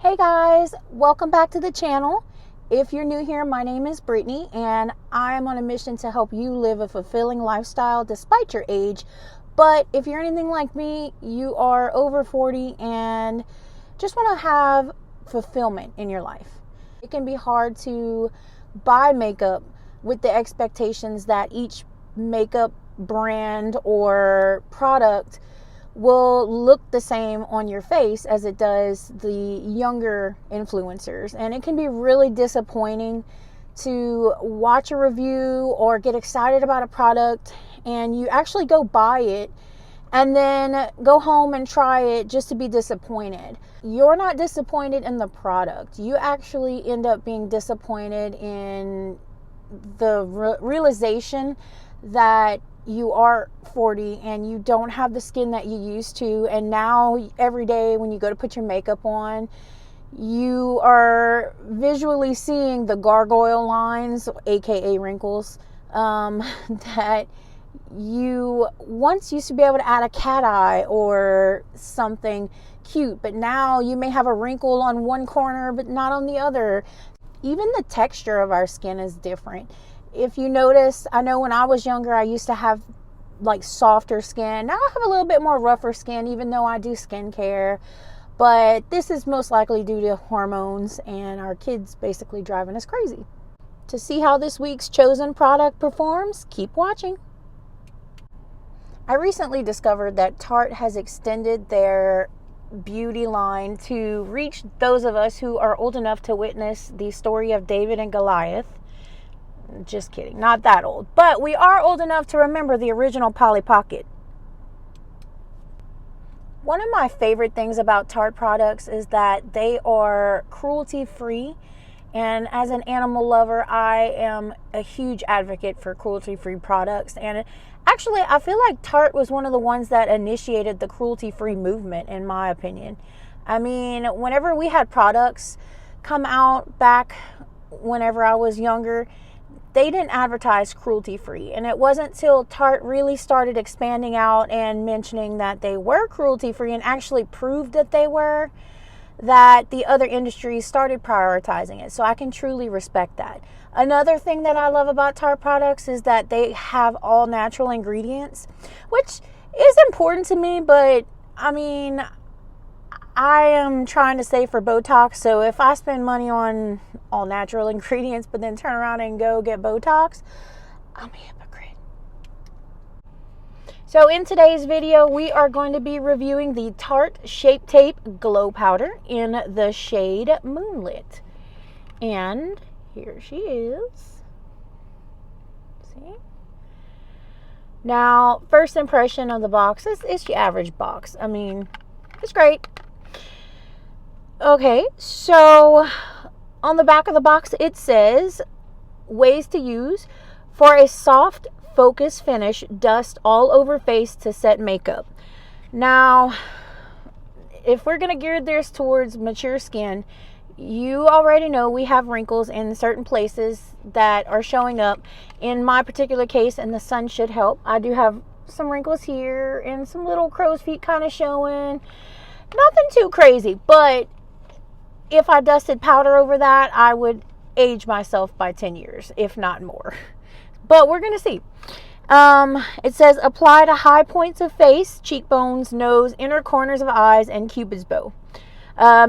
Hey guys, welcome back to the channel. If you're new here, my name is Brittany and I am on a mission to help you live a fulfilling lifestyle despite your age. But if you're anything like me, you are over 40 and just want to have fulfillment in your life. It can be hard to buy makeup with the expectations that each makeup brand or product will look the same on your face as it does the younger influencers. And it can be really disappointing to watch a review or get excited about a product and you actually go buy it and then go home and try it just to be disappointed. You're not disappointed in the product. You actually end up being disappointed in the realization that you are 40 and you don't have the skin that you used to, and now every day when you go to put your makeup on, you are visually seeing the gargoyle lines, aka wrinkles, that you once used to be able to add a cat eye or something cute, but now you may have a wrinkle on one corner but not on the other. Even the texture of our skin is different. If you notice, I know when I was younger, I used to have like softer skin. Now I have a little bit more rougher skin, even though I do skincare. But this is most likely due to hormones and our kids basically driving us crazy. To see how this week's chosen product performs, keep watching. I recently discovered that Tarte has extended their beauty line to reach those of us who are old enough to witness the story of David and Goliath. Just kidding, not that old, but we are old enough to remember the original Polly Pocket. One of my favorite things about Tarte products is that they are cruelty free, and as an animal lover, I am a huge advocate for cruelty free products. And actually, I feel like Tarte was one of the ones that initiated the cruelty free movement, in my opinion. I mean, whenever we had products come out back whenever I was younger, they didn't advertise cruelty free, and it wasn't till Tarte really started expanding out and mentioning that they were cruelty free and actually proved that they were, that the other industries started prioritizing it. So I can truly respect that. Another thing that I love about Tarte products is that they have all natural ingredients, which is important to me, but I mean, I am trying to save for Botox, so if I spend money on all natural ingredients but then turn around and go get Botox, I'm a hypocrite. So in today's video, we are going to be reviewing the Tarte Shape Tape Glow Powder in the shade Moonlit. And here she is. See? Now, first impression of the box is it's your average box. I mean, it's great. Okay, so on the back of the box it says ways to use for a soft focus finish, dust all over face to set makeup. Now, if we're going to gear this towards mature skin, you already know we have wrinkles in certain places that are showing up. In my particular case, and the sun should help, I do have some wrinkles here and some little crow's feet kind of showing. Nothing too crazy, but if I dusted powder over that, I would age myself by 10 years, if not more. But we're going to see. It says apply to high points of face, cheekbones, nose, inner corners of eyes, and cupid's bow.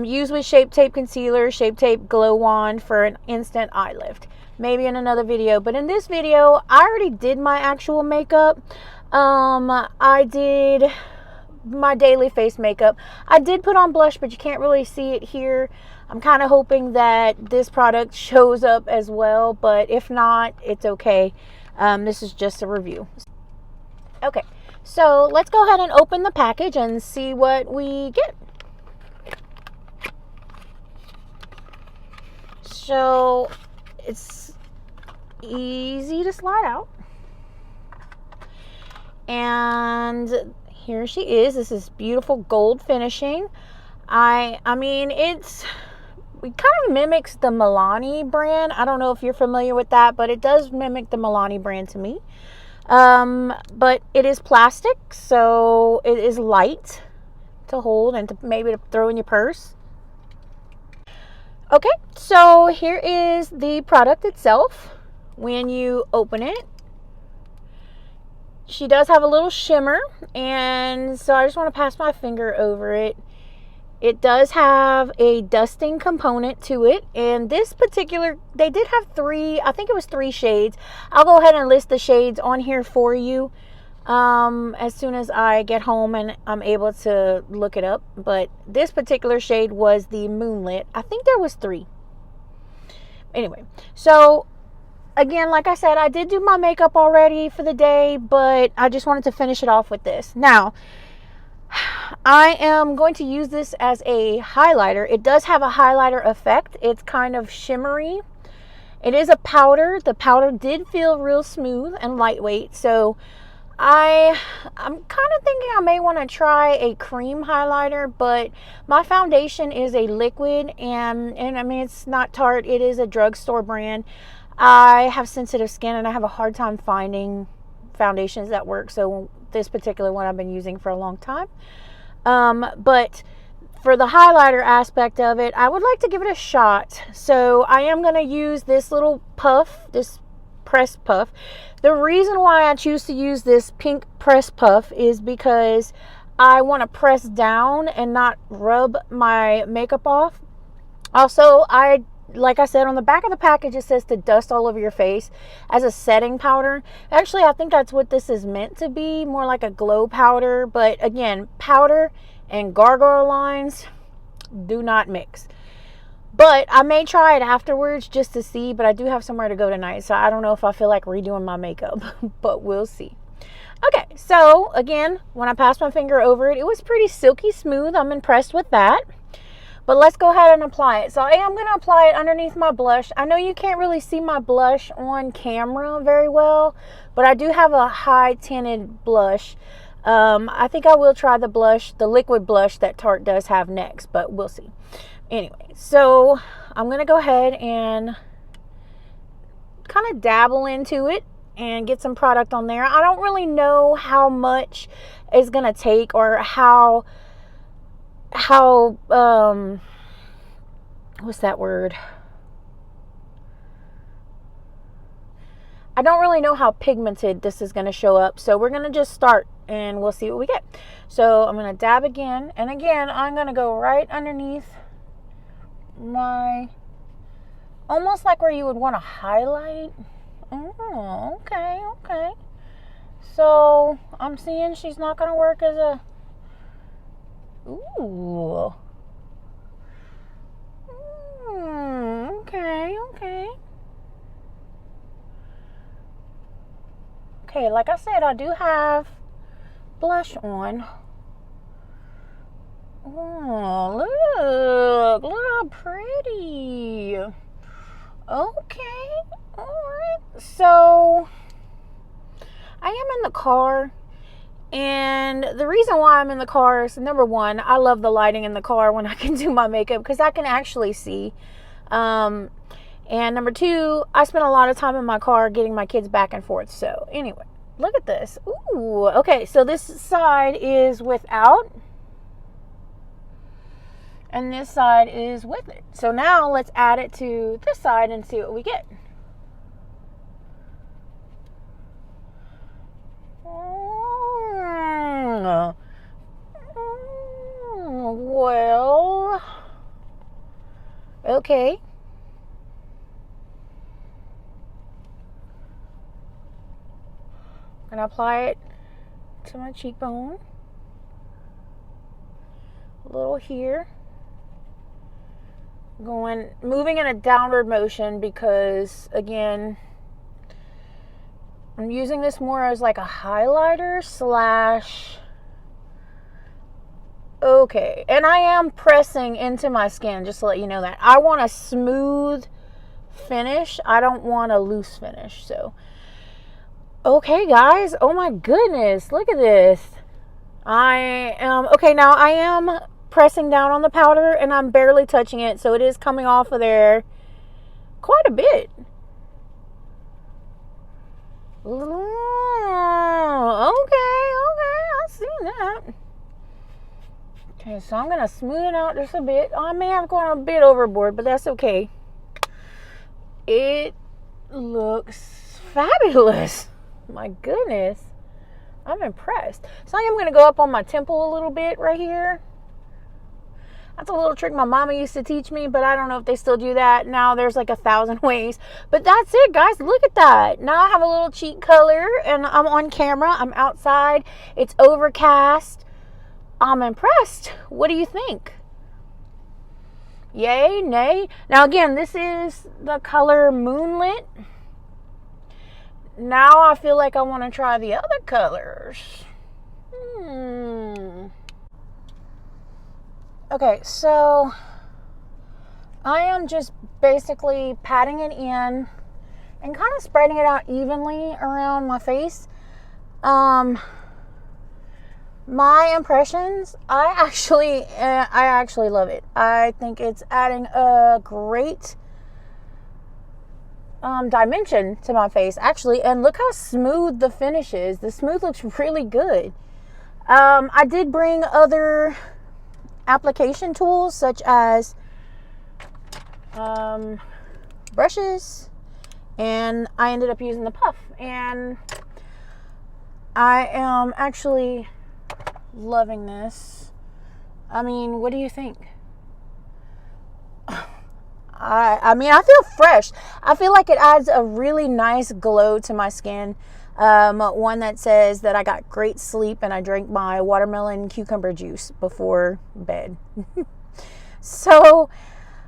Use with Shape Tape Concealer, Shape Tape Glow Wand for an instant eye lift. Maybe in another video. But in this video, I already did my actual makeup. I did my daily face makeup. I did put on blush, but you can't really see it here. I'm kind of hoping that this product shows up as well, but if not, it's okay. This is just a review. Okay, so let's go ahead and open the package and see what we get. So it's easy to slide out, and here she is. This is beautiful gold finishing. I mean, it kind of mimics the Milani brand. I don't know if you're familiar with that, but it does mimic the Milani brand to me. But it is plastic, so it is light to hold and to maybe to throw in your purse. Okay, so here is the product itself. When you open it, she does have a little shimmer, and so I just want to pass my finger over it. It does have a dusting component to it, and this particular, they did have three, I think it was 3 shades. I'll go ahead and list the shades on here for you as soon as I get home and I'm able to look it up. But this particular shade was the Moonlit. I think there was 3. Anyway, so again, like I said, I did do my makeup already for the day, but I just wanted to finish it off with this. Now, I am going to use this as a highlighter. It does have a highlighter effect. It's kind of shimmery. It is a powder. The powder did feel real smooth and lightweight, so I'm kind of thinking I may want to try a cream highlighter, but my foundation is a liquid, and I mean, it's not Tarte. It is a drugstore brand. I have sensitive skin, and I have a hard time finding foundations that work, so this particular one I've been using for a long time. But for the highlighter aspect of it, I would like to give it a shot. So I am going to use this little puff, this press puff. The reason why I choose to use this pink press puff is because I want to press down and not rub my makeup off. Also, like I said, on the back of the package, it says to dust all over your face as a setting powder. Actually, I think that's what this is meant to be, more like a glow powder. But again, powder and gargoyle lines do not mix. But I may try it afterwards just to see, but I do have somewhere to go tonight, so I don't know if I feel like redoing my makeup, but we'll see. Okay, so again, when I passed my finger over it, it was pretty silky smooth. I'm impressed with that. But let's go ahead and apply it. So I am going to apply it underneath my blush. I know you can't really see my blush on camera very well, but I do have a high tinted blush. I think I will try the blush, the liquid blush that Tarte does have next, but we'll see. Anyway, so I'm going to go ahead and kind of dabble into it and get some product on there. I don't really know how much it's going to take or how what's that word? I don't really know how pigmented this is going to show up. So we're going to just start and we'll see what we get. So I'm going to dab again. And again, I'm going to go right underneath my, almost like where you would want to highlight. Oh, okay, okay. So I'm seeing she's not going to work as a, ooh. Okay, okay. Okay, like I said, I do have blush on. Oh, look how pretty. Okay, alright. So, I am in the car. And the reason why I'm in the car is, number one, I love the lighting in the car when I can do my makeup because I can actually see. And number two, I spend a lot of time in my car getting my kids back and forth. So anyway, look at this. Ooh, okay. So this side is without, and this side is with it. So now let's add it to this side and see what we get. Well, okay. I'm gonna apply it to my cheekbone. A little here. Moving in a downward motion because, again, I'm using this more as like a highlighter slash. Okay, and I am pressing into my skin, just to let you know that. I want a smooth finish. I don't want a loose finish. So, okay, guys. Oh my goodness, look at this. Okay, now I am pressing down on the powder, and I'm barely touching it, so it is coming off of there quite a bit. Okay, I see that. Okay, so I'm going to smooth it out just a bit. I may have gone a bit overboard, but that's okay. It looks fabulous. My goodness. I'm impressed. So I'm going to go up on my temple a little bit right here. That's a little trick my mama used to teach me, but I don't know if they still do that. Now there's like 1,000 ways. But that's it, guys. Look at that. Now I have a little cheek color, and I'm on camera. I'm outside. It's overcast. I'm impressed. What do you think? Yay, nay? Now again, this is the color Moonlit. Now I feel like I want to try the other colors. Okay, so I am just basically patting it in and kind of spreading it out evenly around my face. My impressions, I actually love it. I think it's adding a great dimension to my face, actually. And look how smooth the finish is. The smooth looks really good. I did bring other application tools such as brushes, and I ended up using the puff, and I am actually loving this. I mean, what do you think? I mean, I feel fresh. I feel like it adds a really nice glow to my skin. One that says that I got great sleep and I drank my watermelon cucumber juice before bed. So,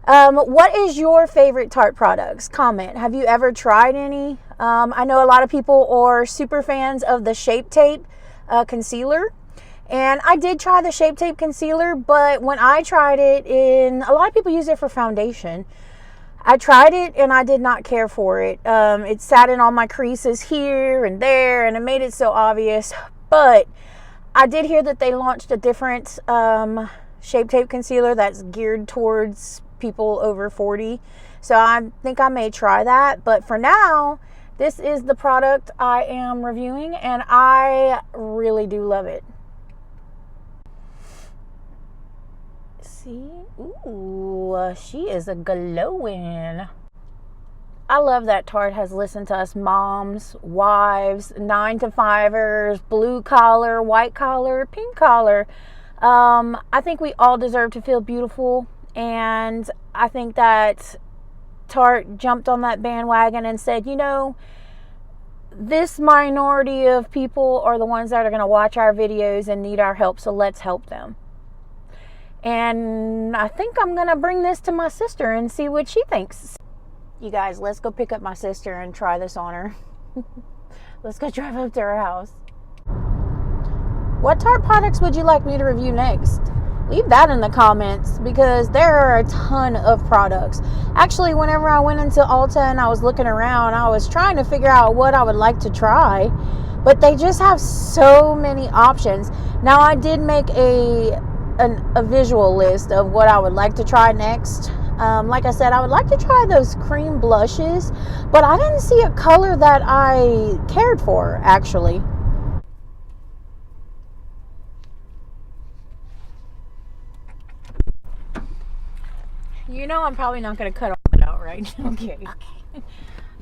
what is your favorite Tarte products? Comment. Have you ever tried any? I know a lot of people are super fans of the Shape Tape concealer. And I did try the Shape Tape concealer, but when I tried it a lot of people use it for foundation. I tried it and I did not care for it. It sat in all my creases here and there, and it made it so obvious. But I did hear that they launched a different Shape Tape concealer that's geared towards people over 40. So I think I may try that. But for now, this is the product I am reviewing, and I really do love it. See? Ooh, she is a glowing. I love that Tarte has listened to us moms, wives, 9-to-5ers, blue collar, white collar, pink collar. I think we all deserve to feel beautiful, and I think that Tarte jumped on that bandwagon and said, you know, this minority of people are the ones that are going to watch our videos and need our help, so let's help them. And I think I'm going to bring this to my sister and see what she thinks. You guys, let's go pick up my sister and try this on her. Let's go drive up to her house. What Tarte products would you like me to review next? Leave that in the comments, because there are a ton of products. Actually, whenever I went into Ulta and I was looking around, I was trying to figure out what I would like to try. But they just have so many options. Now, I did make a visual list of what I would like to try next. Like I said, I would like to try those cream blushes, but I didn't see a color that I cared for, actually. You know I'm probably not going to cut all that out, right? Okay.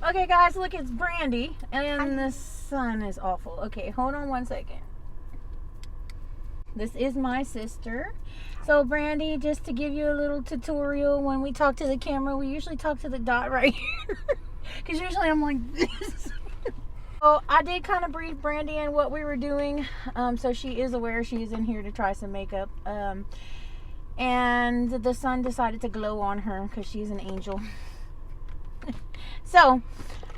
Okay, guys, look, it's Brandy, and the sun is awful. Okay, hold on one second. This is my sister. So Brandy, just to give you a little tutorial, when we talk to the camera, we usually talk to the dot right here. Because usually I'm like this. So I did kind of brief Brandy in what we were doing. So she is aware she's in here to try some makeup. And the sun decided to glow on her because she's an angel. So,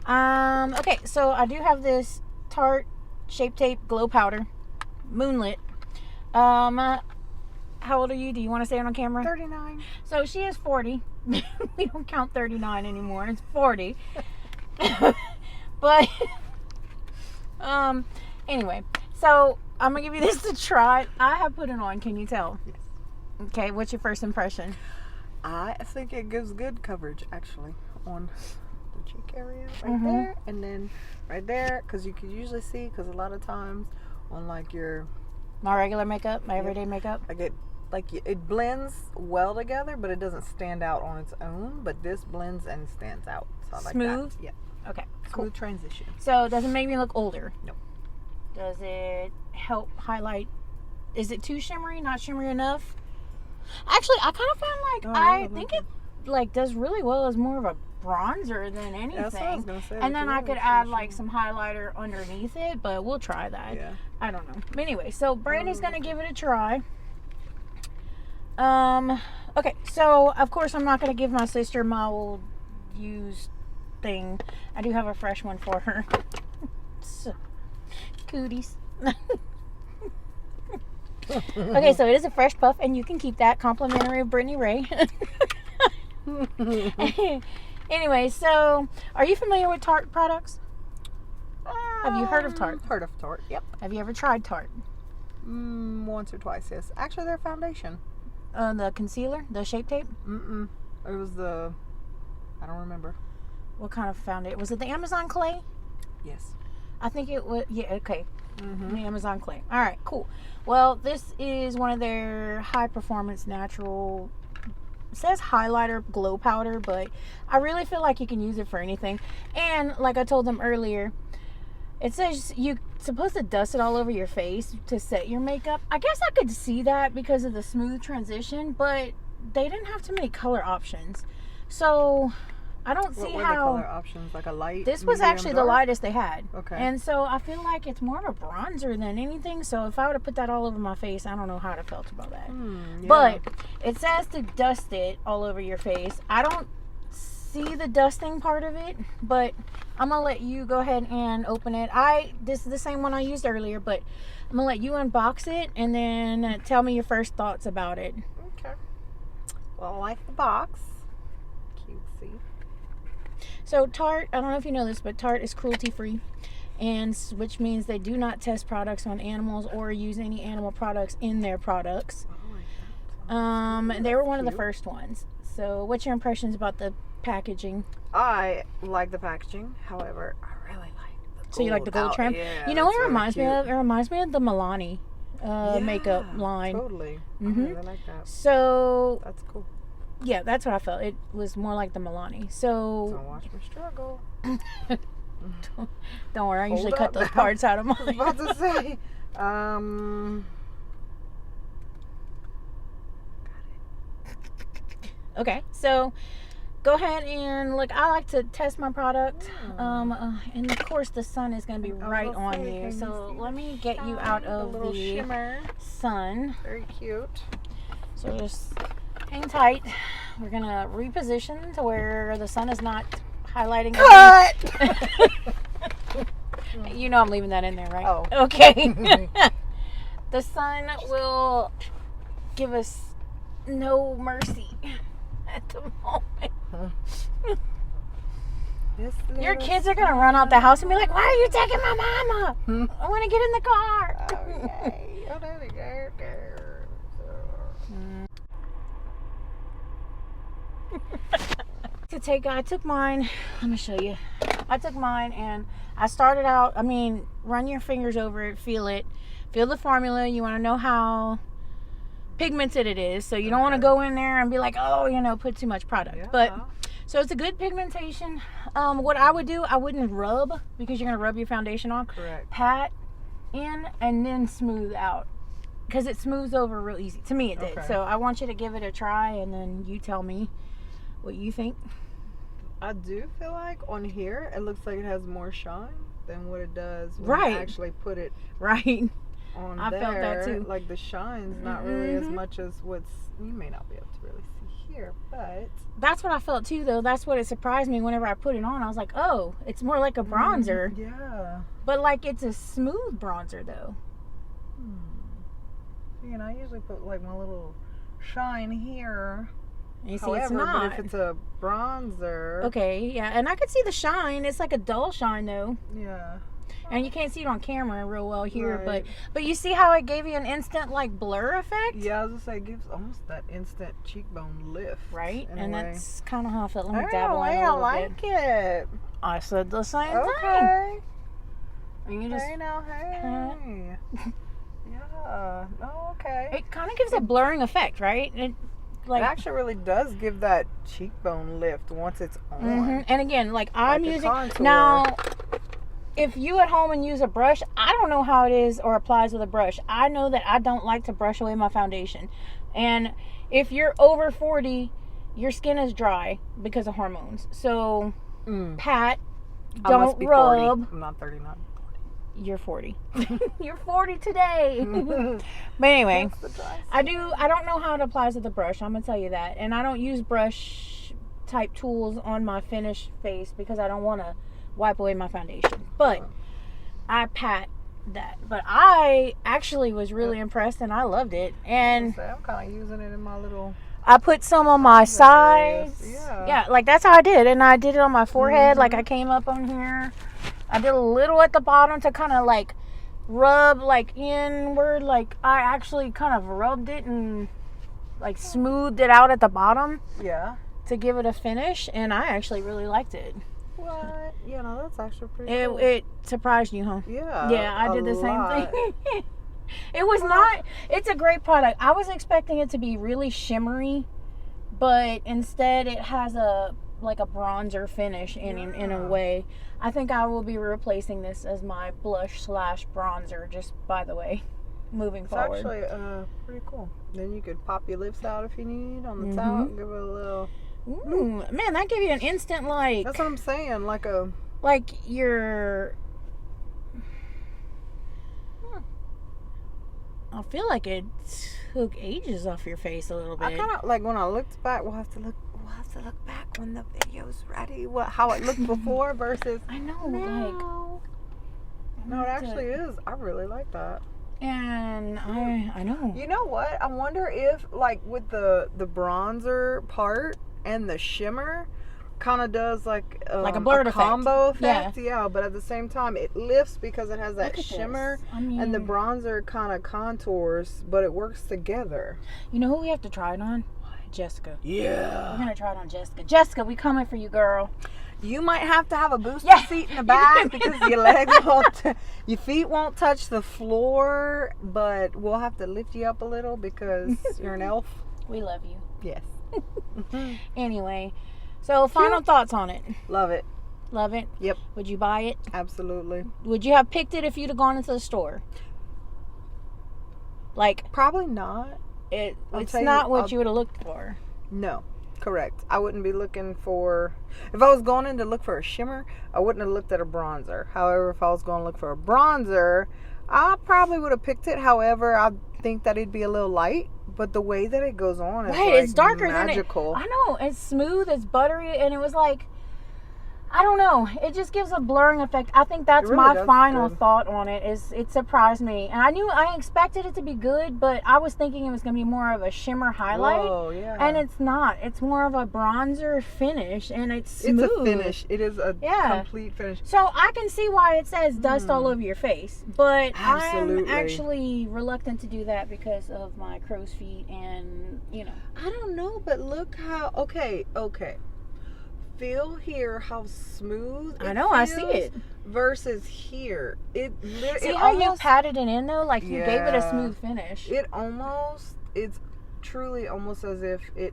okay, so I do have this Tarte Shape Tape Glow Powder, Moonlit. How old are you? Do you want to say it on camera? 39. So she is 40. We don't count 39 anymore. It's 40. But anyway, so I'm gonna give you this to try. I have put it on. Can you tell? Yes. Okay. What's your first impression? I think it gives good coverage, actually, on the cheek area right there, and then right there, because you can usually see, because a lot of times on like my regular makeup, my everyday makeup. I get like it blends well together, but it doesn't stand out on its own. But this blends and stands out. So I like Smooth? that. Yeah. Okay, Smooth cool. transition. So does it make me look older? No. Does it help highlight? Is it too shimmery? Not shimmery enough? Actually, I kind of found like I think it like does really well as more of a bronzer than anything. That's what I was gonna say. And then I could add like some highlighter underneath it, but we'll try that. Yeah. I don't know. But anyway, so Brandy's gonna give it a try. Okay, so of course I'm not gonna give my sister my old used thing. I do have a fresh one for her. So, cooties. Okay, so it is a fresh puff, and you can keep that, complimentary of Brittany Ray. Anyway, so are you familiar with Tarte products? Have you heard of Tarte? Heard of Tarte, yep. Have you ever tried Tarte? Once or twice, yes. Actually, their foundation. The concealer? The Shape Tape? It was I don't remember. What kind of foundation? Was it the Amazon clay? Yes. I think it was, yeah, okay. The Amazon clay. All right, cool. Well, this is one of their high performance natural, it says highlighter glow powder, but I really feel like you can use it for anything. And like I told them earlier, it says you're supposed to dust it all over your face to set your makeup. I guess I could see that because of the smooth transition, but they didn't have too many color options. So I don't see what were how the color options, like a light. this was medium, actually dark? the lightest they had. Okay. And so I feel like it's more of a bronzer than anything. So if I would have put that all over my face, I don't know how I'd have felt about that. Yeah. But it says to dust it all over your face. I don't see the dusting part of it, but I'm gonna let you go ahead and open it. This is the same one I used earlier, but I'm gonna let you unbox it and then tell me your first thoughts about it. Okay. Well, I like the box. Cutesy. So Tarte, I don't know if you know this, but Tarte is cruelty free, and which means they do not test products on animals or use any animal products in their products. They were one of the first ones. So what's your impressions about the packaging? I like the packaging. However, I really like the gold. So you like the gold trim? Yeah, you know what it really reminds me cute. of? It reminds me of the Milani makeup line. Totally. I Mhm. really like that. So That's cool. yeah, that's what I felt. It was more like the Milani. So Don't watch me struggle. don't worry, I Hold usually up cut those now. parts out of I was mine. about to say. Okay, so go ahead and look. I like to test my product, and of course the sun is going to be right on you. So let me get you out of little the shimmer. sun. Very cute. So just hang tight. We're going to reposition to where the sun is not highlighting. Cut! You know I'm leaving that in there, right? Oh. Okay. The sun will give us no mercy at the moment. Your kids are gonna run out the house and be like, "Why are you taking my mama? I want to get in the car." Okay. Oh, there we go. I took mine. Let me show you. I took mine and I started out. I mean, run your fingers over it, feel the formula. You want to know how pigmented it is, so you don't want to go in there and be like, oh, put too much product. Yeah. But so it's a good pigmentation. What I would do, I wouldn't rub because you're gonna rub your foundation on. Correct. Pat in and then smooth out because it smooths over real easy. To me, it did. Okay. So I want you to give it a try and then you tell me what you think. I do feel like on here it looks like it has more shine than what it does when Right. you actually put it Right. on I there. felt that too. Like the shine's not really as much as what's, you may not be able to really see here, but That's what I felt too, though. That's what it surprised me whenever I put it on. I was like, oh, it's more like a bronzer. Yeah. But like it's a smooth bronzer, though. I usually put like my little shine here. And you see, However, it's not. but if it's a bronzer, Okay, yeah. And I could see the shine. It's like a dull shine, though. yeah. And you can't see it on camera real well here. Right. But you see how it gave you an instant, like, blur effect? Yeah, I was gonna say it gives almost that instant cheekbone lift. Right? in a And way. that's kind of how I felt. Let me I dabble in a little like bit. it. I said the same thing. Okay. And you just... Hey now, hey. Yeah. Oh, okay. It kind of gives a blurring effect, right? It actually really does give that cheekbone lift once it's on. Mm-hmm. And again, like I'm a using contour. now. If you at home and use a brush, I don't know how it is or applies with a brush. I know that I don't like to brush away my foundation. And if you're over 40, your skin is dry because of hormones. So, pat, I must don't be rub. 40. I'm not 39. You're 40. You're 40 today. But anyway, I don't know how it applies with the brush. I'm going to tell you that. And I don't use brush type tools on my finished face because I don't want to wipe away my foundation. But I pat that. But I actually was really impressed and I loved it. And I'm kind of using it in my little... I put some on my sides. Yeah, like that's how I did. And I did it on my forehead. Like I came up on here. I did a little at the bottom to kind of like rub like inward. Like I actually kind of rubbed it and like smoothed it out at the bottom. Yeah. To give it a finish. And I actually really liked it. What? Yeah, no, that's actually pretty cool. It surprised you, huh? Yeah. Yeah, I did the same thing. It was not, it's a great product. I was expecting it to be really shimmery, but instead it has a bronzer finish in a way. I think I will be replacing this as my blush / bronzer, just by the way, moving forward. It's actually pretty cool. Then you could pop your lips out if you need on the top, give it a little... Ooh, man, that gave you an instant like... That's what I'm saying, like a... Like your... I feel like it took ages off your face a little bit. I kind of like when I looked back. We'll have to look back when the video's ready. How it looked before versus. I know, now. No, it actually is. I really like that. And I know. You know what? I wonder if like with the bronzer part and the shimmer. Kind of does like a blurred combo effect. Yeah, but at the same time it lifts because it has that shimmer and the bronzer kind of contours, but it works together. You know who we have to try it on? Jessica. Yeah, we're gonna try it on Jessica. Jessica, we coming for you, girl. You might have to have a booster seat in the back because your legs your feet won't touch the floor, but we'll have to lift you up a little because you're an elf. We love you. Yes. Anyway. So, final thoughts on it. Love it. Love it? Yep. Would you buy it? Absolutely. Would you have picked it if you'd have gone into the store? Like... Probably not. It's not what you would have looked for. No. Correct. I wouldn't be looking for... If I was going in to look for a shimmer, I wouldn't have looked at a bronzer. However, if I was going to look for a bronzer, I probably would have picked it. However, I think that it'd be a little light. But the way that it goes on is it's darker magical. than it. I know. It's smooth. It's buttery. And it was like, I don't know. It just gives a blurring effect. I think that's my final thought on it. Is it surprised me. And I expected it to be good, but I was thinking it was going to be more of a shimmer highlight. Oh, yeah. And it's not. It's more of a bronzer finish, and it's smooth. It's a finish. It is a complete finish. So I can see why it says dust all over your face. But I'm actually reluctant to do that because of my crow's feet and, you know. I don't know, but look how... Okay. Feel here how smooth it feels I see it versus here see how you patted it in though, like you gave it a smooth finish. It's truly almost as if it,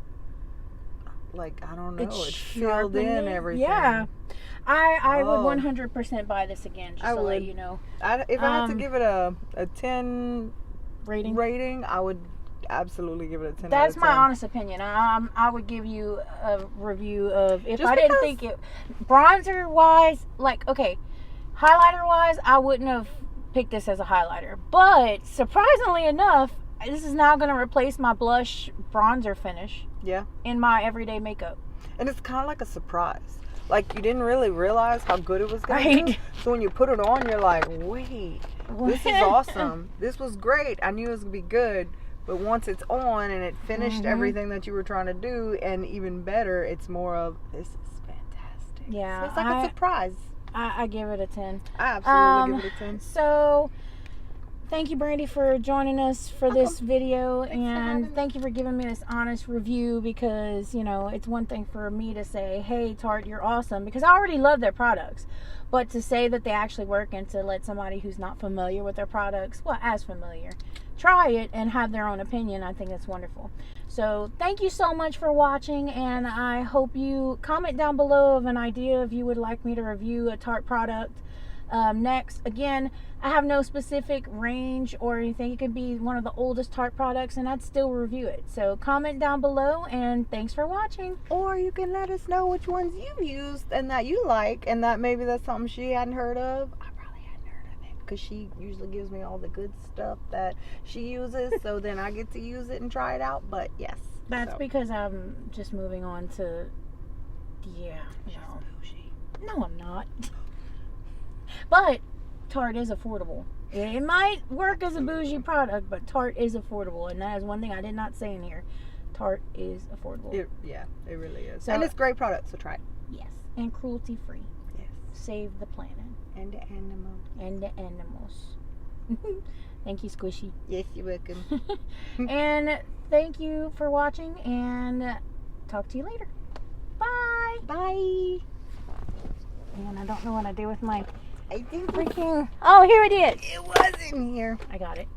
like, I don't know, it filled in everything. I would 100% buy this again, just to let you know. If I had to give it a 10 rating, I would absolutely give it a 10. That's my honest opinion. I would give you a review of if I didn't think it bronzer wise, like okay, highlighter wise, I wouldn't have picked this as a highlighter. But surprisingly enough, this is now going to replace my blush bronzer finish. Yeah. In my everyday makeup. And it's kind of like a surprise. Like you didn't really realize how good it was going to be. So when you put it on, you're like, wait, this is awesome. This was great. I knew it was going to be good. But once it's on and it finished everything that you were trying to do, and even better, it's more of, this is fantastic. Yeah. So it's like a surprise. I give it a 10. I absolutely give it a 10. So, thank you, Brandy, for joining us for this video. And thank you for giving me this honest review, because, you know, it's one thing for me to say, hey, Tarte, you're awesome, because I already love their products. But to say that they actually work, and to let somebody who's not familiar with their products, well, as familiar, try it and have their own opinion, I think that's wonderful. So thank you so much for watching, and I hope you comment down below of an idea if you would like me to review a Tarte product next. Again, I have no specific range or anything. It could be one of the oldest Tarte products and I'd still review it. So comment down below, and thanks for watching. Or you can let us know which ones you've used and that you like, and that maybe that's something she hadn't heard of. I probably hadn't heard of it, because she usually gives me all the good stuff that she uses, so then I get to use it and try it out. But yes, that's because I'm just moving on to, yeah, no, I'm not. But Tarte is affordable. It might work as a bougie product, but Tarte is affordable, and that is one thing I did not say in here. Tarte is affordable. It really is. So, and it's a great product, so try it. Yes, and cruelty free. Yes. Save the planet. And the animals. And the animals. Thank you, Squishy. Yes, you're welcome. And thank you for watching, and talk to you later. Bye. Bye. And I don't know what I did with my... I think freaking... Oh, here it is. It was in here. I got it.